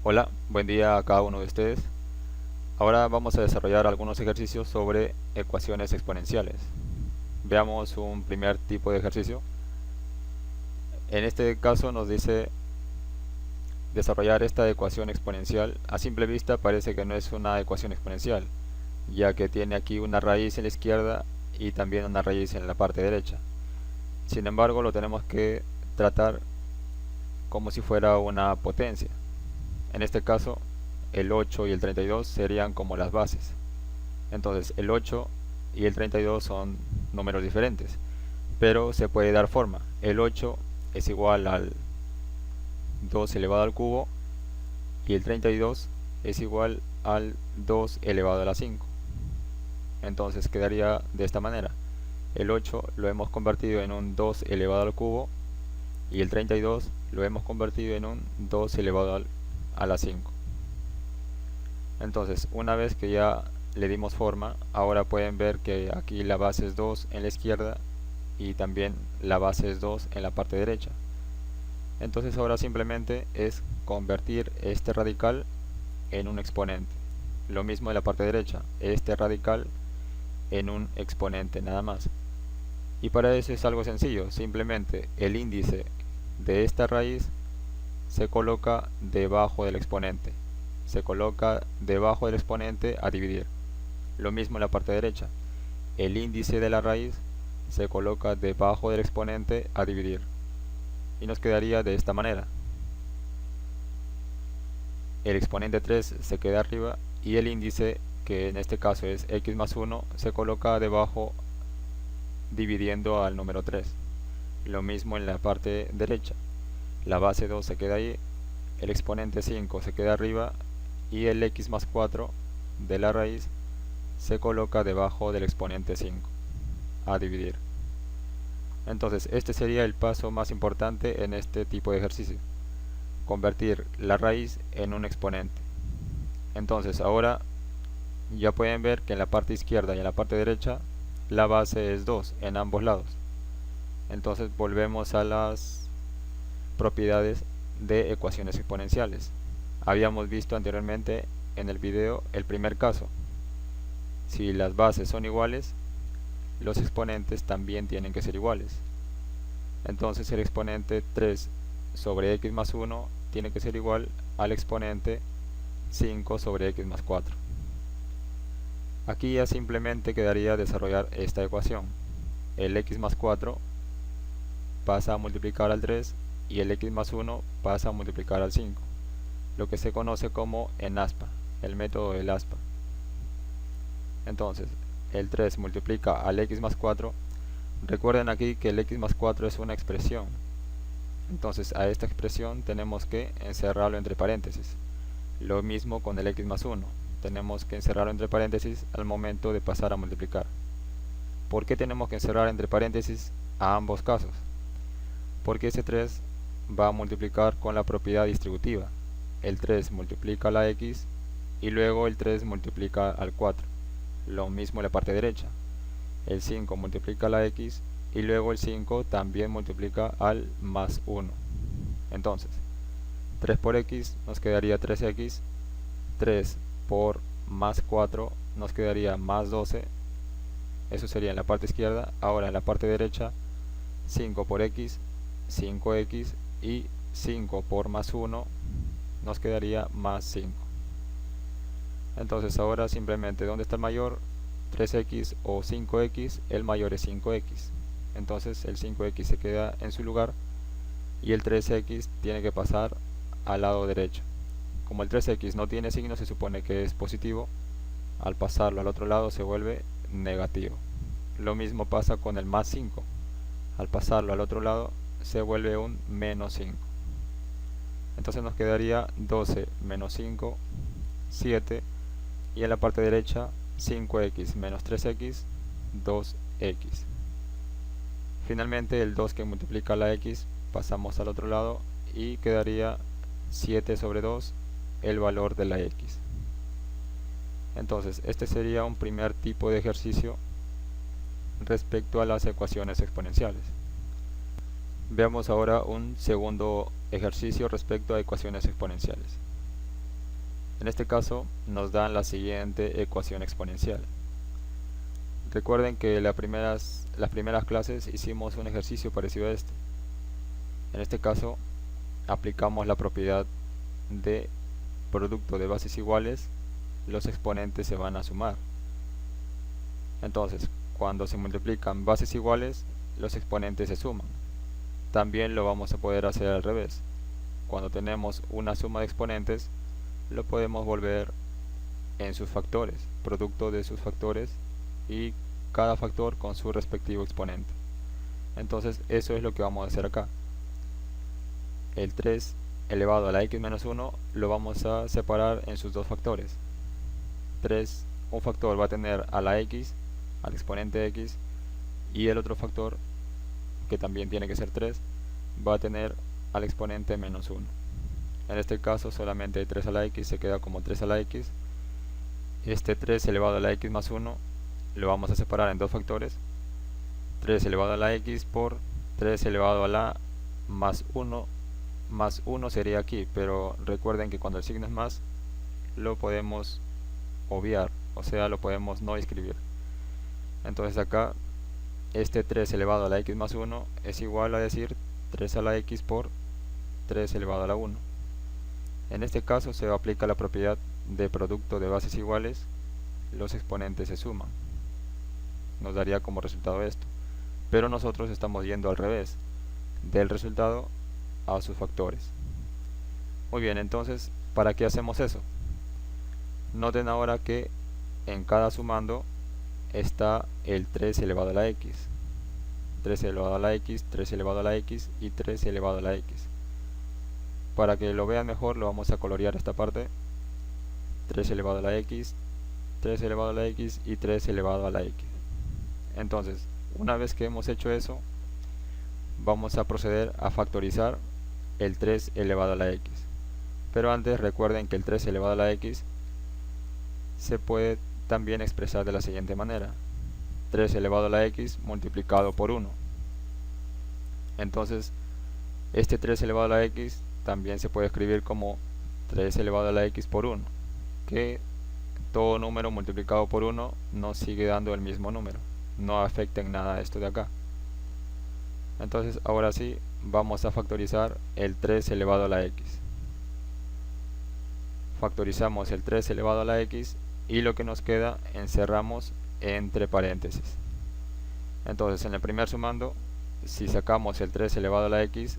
Hola, buen día a cada uno de ustedes. Ahora vamos a desarrollar algunos ejercicios sobre ecuaciones exponenciales. Veamos un primer tipo de ejercicio. En este caso nos dice desarrollar esta ecuación exponencial. A simple vista parece que no es una ecuación exponencial, ya que tiene aquí una raíz en la izquierda y también una raíz en la parte derecha. Sin embargo, lo tenemos que tratar como si fuera una potencia. En este caso, el 8 y el 32 serían como las bases. Entonces el 8 y el 32 son números diferentes, pero se puede dar forma. El 8 es igual al 2 elevado al cubo y el 32 es igual al 2 elevado a la 5. Entonces quedaría de esta manera. El 8 lo hemos convertido en un 2 elevado al cubo y el 32 lo hemos convertido en un 2 elevado a la 5. Entonces, una vez que ya le dimos forma, ahora pueden ver que aquí la base es 2 en la izquierda y también la base es 2 en la parte derecha. Entonces ahora simplemente es convertir este radical en un exponente. Lo mismo en la parte derecha, este radical en un exponente nada más. Y para eso es algo sencillo, simplemente el índice de esta raíz se coloca debajo del exponente. Se coloca debajo del exponente a dividir. Lo mismo en la parte derecha. El índice de la raíz se coloca debajo del exponente a dividir. Y nos quedaría de esta manera. El exponente 3 se queda arriba y el índice, que en este caso es x más 1, se coloca debajo dividiendo al número 3. Lo mismo en la parte derecha. La base 2 se queda ahí, el exponente 5 se queda arriba y el x más 4 de la raíz se coloca debajo del exponente 5 a dividir. Entonces este sería el paso más importante en este tipo de ejercicio: convertir la raíz en un exponente. Entonces ahora ya pueden ver que en la parte izquierda y en la parte derecha la base es 2 en ambos lados. Entonces volvemos a las propiedades de ecuaciones exponenciales. Habíamos visto anteriormente en el video el primer caso. Si las bases son iguales, los exponentes también tienen que ser iguales. Entonces el exponente 3 sobre x más 1 tiene que ser igual al exponente 5 sobre x más 4. Aquí ya simplemente quedaría desarrollar esta ecuación. El x más 4 pasa a multiplicar al 3 y el x más 1 pasa a multiplicar al 5, lo que se conoce como en aspa, el método del aspa. Entonces, el 3 multiplica al x más 4. Recuerden aquí que el x más 4 es una expresión. Entonces a esta expresión tenemos que encerrarlo entre paréntesis. Lo mismo con el x más 1. Tenemos que encerrarlo entre paréntesis al momento de pasar a multiplicar. ¿Por qué tenemos que encerrar entre paréntesis a ambos casos? Porque ese 3 va a multiplicar con la propiedad distributiva. El 3 multiplica a la x y luego el 3 multiplica al 4. Lo mismo en la parte derecha. El 5 multiplica a la x y luego el 5 también multiplica al más 1. Entonces, 3 por x nos quedaría 3x, 3 por más 4 nos quedaría más 12. Eso sería en la parte izquierda. Ahora en la parte derecha, 5 por x, 5x y 5 por más 1 nos quedaría más 5. Entonces ahora simplemente, ¿dónde está el mayor? 3x o 5x, el mayor es 5x. Entonces el 5x se queda en su lugar y el 3x tiene que pasar al lado derecho. Como el 3x no tiene signo, se supone que es positivo. Al pasarlo al otro lado se vuelve negativo. Lo mismo pasa con el más 5. Al pasarlo al otro lado se vuelve un menos 5. Entonces nos quedaría 12 menos 5, 7. Y en la parte derecha 5x menos 3x, 2x. Finalmente el 2 que multiplica la x pasamos al otro lado y quedaría 7 sobre 2 el valor de la x. Entonces este sería un primer tipo de ejercicio respecto a las ecuaciones exponenciales. Veamos ahora un segundo ejercicio respecto a ecuaciones exponenciales. En este caso nos dan la siguiente ecuación exponencial. Recuerden que las primeras clases hicimos un ejercicio parecido a este. En este caso aplicamos la propiedad de producto de bases iguales, los exponentes se van a sumar. Entonces, cuando se multiplican bases iguales, los exponentes se suman. También lo vamos a poder hacer al revés. Cuando tenemos una suma de exponentes, lo podemos volver en sus factores, producto de sus factores y cada factor con su respectivo exponente. Entonces eso es lo que vamos a hacer acá. El 3 elevado a la x menos 1 lo vamos a separar en sus dos factores. Un factor va a tener a la x, al exponente x, y el otro factor, que también tiene que ser 3, va a tener al exponente menos 1. En este caso solamente 3 a la x se queda como 3 a la x. Este 3 elevado a la x más 1 lo vamos a separar en dos factores. 3 elevado a la x por 3 elevado a la más 1. Más 1 sería aquí, pero recuerden que cuando el signo es más, lo podemos obviar, o sea, lo podemos no escribir. Entonces acá, este 3 elevado a la x más 1 es igual a decir 3 a la x por 3 elevado a la 1. En este caso se aplica la propiedad de producto de bases iguales, los exponentes se suman. Nos daría como resultado esto. Pero nosotros estamos yendo al revés, del resultado a sus factores. Muy bien, entonces, ¿para qué hacemos eso? Noten ahora que en cada sumando está el 3 elevado a la x. 3 elevado a la x, 3 elevado a la x y 3 elevado a la x. Para que lo vean mejor, lo vamos a colorear esta parte. 3 elevado a la x, 3 elevado a la x y 3 elevado a la x. Entonces, una vez que hemos hecho eso, vamos a proceder a factorizar el 3 elevado a la x. Pero antes recuerden que el 3 elevado a la x se puede también expresar de la siguiente manera: 3 elevado a la x multiplicado por 1. Entonces, este 3 elevado a la x también se puede escribir como 3 elevado a la x por 1, que todo número multiplicado por 1 nos sigue dando el mismo número, no afecta en nada esto de acá. Entonces ahora sí vamos a factorizar el 3 elevado a la x. Factorizamos el 3 elevado a la x y lo que nos queda encerramos entre paréntesis. Entonces en el primer sumando, si sacamos el 3 elevado a la x,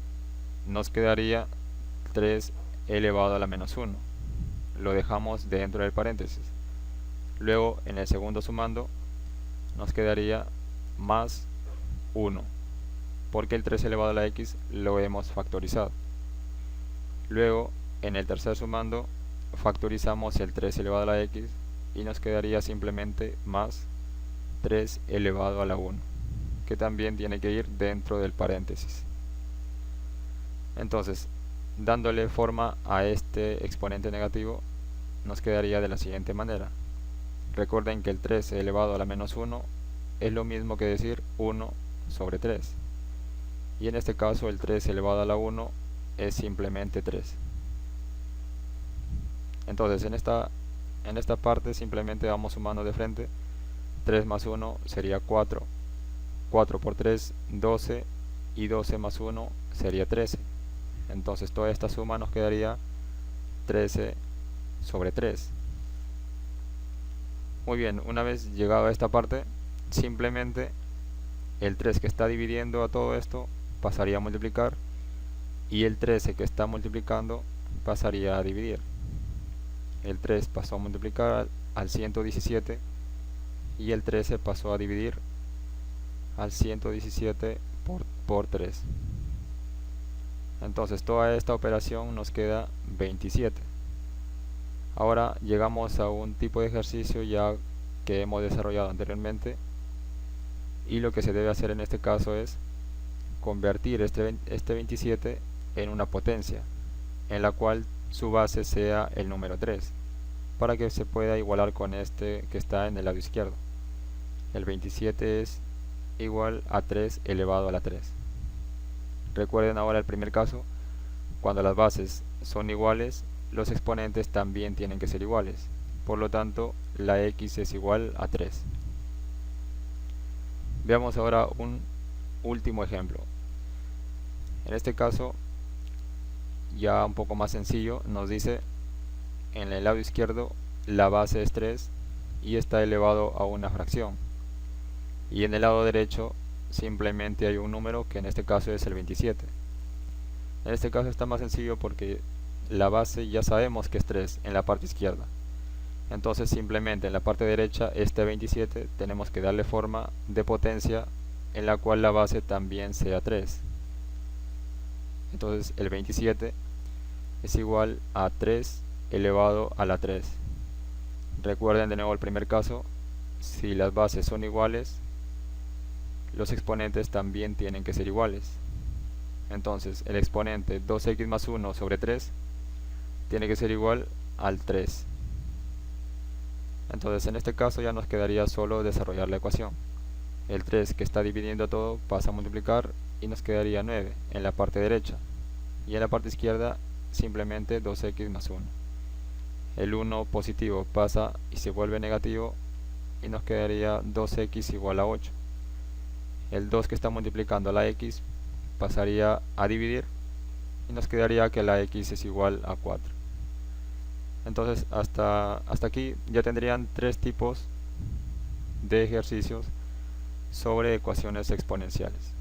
nos quedaría 3 elevado a la menos 1. Lo dejamos dentro del paréntesis. Luego en el segundo sumando nos quedaría más 1, porque el 3 elevado a la x lo hemos factorizado. Luego en el tercer sumando factorizamos el 3 elevado a la x y nos quedaría simplemente más 3 elevado a la 1, que también tiene que ir dentro del paréntesis. Entonces, dándole forma a este exponente negativo, nos quedaría de la siguiente manera. Recuerden que el 3 elevado a la menos 1 es lo mismo que decir 1 sobre 3. Y en este caso el 3 elevado a la 1 es simplemente 3. Entonces en esta parte simplemente vamos sumando de frente. 3 más 1 sería 4. 4 por 3, 12. Y 12 más 1 sería 13. Entonces toda esta suma nos quedaría 13 sobre 3. Muy bien, una vez llegado a esta parte, simplemente el 3 que está dividiendo a todo esto pasaría a multiplicar, y el 13 que está multiplicando pasaría a dividir. El 3 pasó a multiplicar al 117 y el 13 pasó a dividir al 117 por 3. Entonces toda esta operación nos queda 27. Ahora llegamos a un tipo de ejercicio ya que hemos desarrollado anteriormente, y lo que se debe hacer en este caso es convertir este 27 en una potencia, en la cual su base sea el número 3, para que se pueda igualar con este que está en el lado izquierdo. El 27 es igual a 3 elevado a la 3. Recuerden ahora el primer caso: cuando las bases son iguales, los exponentes también tienen que ser iguales. Por lo tanto, la x es igual a 3. Veamos ahora un último ejemplo. En este caso, ya un poco más sencillo, nos dice en el lado izquierdo la base es 3 y está elevado a una fracción. Y en el lado derecho simplemente hay un número que en este caso es el 27. En este caso está más sencillo porque la base ya sabemos que es 3 en la parte izquierda. Entonces simplemente en la parte derecha este 27 tenemos que darle forma de potencia en la cual la base también sea 3. Entonces el 27 es igual a 3 elevado a la 3. Recuerden de nuevo el primer caso, si las bases son iguales, los exponentes también tienen que ser iguales. Entonces el exponente 2x más 1 sobre 3 tiene que ser igual al 3. Entonces en este caso ya nos quedaría solo desarrollar la ecuación. El 3 que está dividiendo todo pasa a multiplicar y nos quedaría 9 en la parte derecha. Y en la parte izquierda simplemente 2x más 1. El 1 positivo pasa y se vuelve negativo y nos quedaría 2x igual a 8. El 2 que está multiplicando a la x pasaría a dividir y nos quedaría que la x es igual a 4. Entonces hasta aquí ya tendrían 3 tipos de ejercicios sobre ecuaciones exponenciales,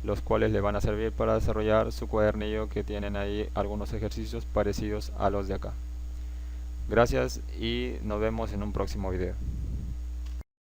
los cuales le van a servir para desarrollar su cuadernillo, que tienen ahí algunos ejercicios parecidos a los de acá. Gracias y nos vemos en un próximo video.